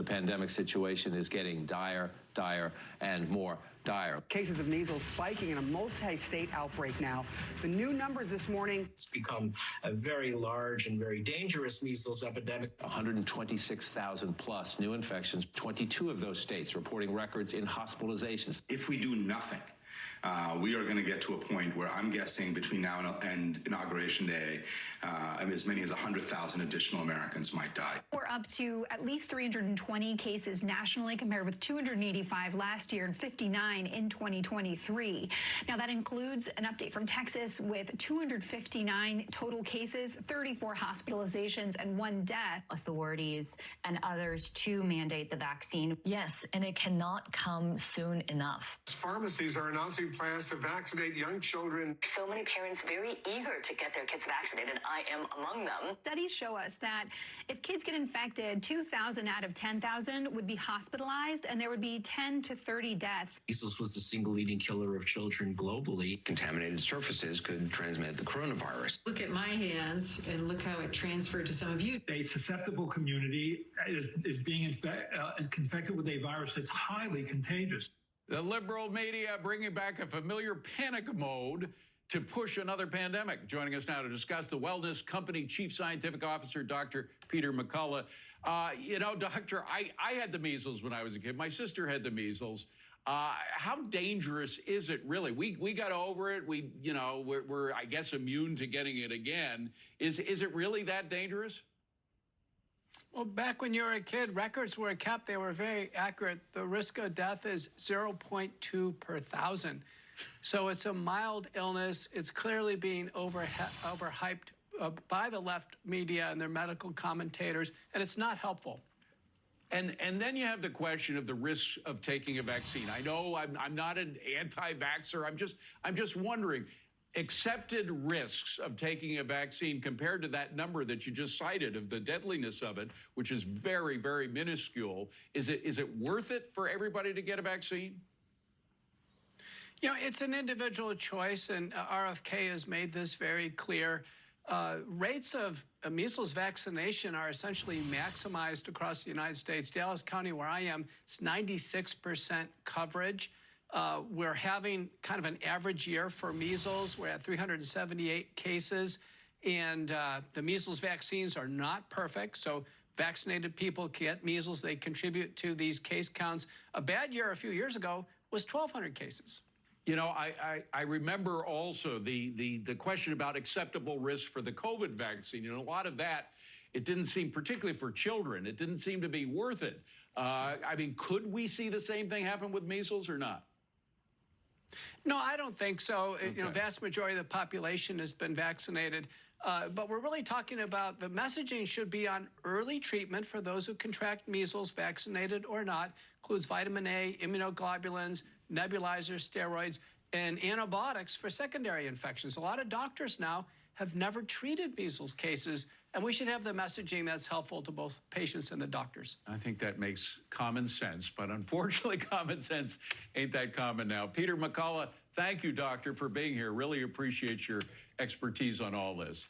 pandemic situation is getting dire, and more dire. Cases of measles spiking in a multi-state outbreak now. The new numbers this morning. It's become a very large and very dangerous measles epidemic. 126,000 plus new infections, 22 of those states reporting records in hospitalizations. If we do nothing, we are going to get to a point where I'm guessing between now and Inauguration Day, as many as 100,000 additional Americans might die. We're up to at least 320 cases nationally compared with 285 last year and 59 in 2023. Now, that includes an update from Texas with 259 total cases, 34 hospitalizations, and 1 death. Authorities and others to mandate the vaccine. Yes, and it cannot come soon enough. Pharmacies are announcing plans to vaccinate young children. So many parents very eager to get their kids vaccinated. I am among them. Studies show us that if kids get infected, 2,000 out of 10,000 would be hospitalized, and there would be 10 to 30 deaths. Measles was the single leading killer of children globally. Contaminated surfaces could transmit the coronavirus. Look at my hands and look how it transferred to some of you. A susceptible community is being infected with a virus that's highly contagious. The liberal media bringing back a familiar panic mode to push another pandemic. Joining us now to discuss the Wellness Company Chief Scientific Officer, Dr. Peter McCullough. Doctor, I had the measles when I was a kid. My sister had the measles. How dangerous is it really? We got over it. We're I guess immune to getting it again. Is it really that dangerous? Well, back when you were a kid, records were kept. They were very accurate. The risk of death is 0.2 per thousand. So it's a mild illness. It's clearly being overhyped by the left media and their medical commentators, and it's not helpful. And then you have the question of the risks of taking a vaccine. I know I'm not an anti-vaxxer. I'm just wondering, accepted risks of taking a vaccine compared to that number that you just cited of the deadliness of it, which is very, very minuscule. Is it worth it for everybody to get a vaccine? It's an individual choice, and RFK has made this very clear. Rates of measles vaccination are essentially maximized across the United States. Dallas County, where I am, it's 96% coverage. We're having kind of an average year for measles. We're at 378 cases, and the measles vaccines are not perfect. So vaccinated people get measles. They contribute to these case counts. A bad year a few years ago was 1,200 cases. I remember also the question about acceptable risk for the COVID vaccine. A lot of that, it didn't seem, particularly for children, it didn't seem to be worth it. Could we see the same thing happen with measles or not? No, I don't think so. Okay. Vast majority of the population has been vaccinated. But we're really talking about the messaging should be on early treatment for those who contract measles, vaccinated or not. Includes vitamin A, immunoglobulins, nebulizers, steroids, and antibiotics for secondary infections. A lot of doctors now have never treated measles cases, and we should have the messaging that's helpful to both patients and the doctors. I think that makes common sense, but unfortunately, common sense ain't that common now. Peter McCullough, thank you, doctor, for being here. Really appreciate your expertise on all this.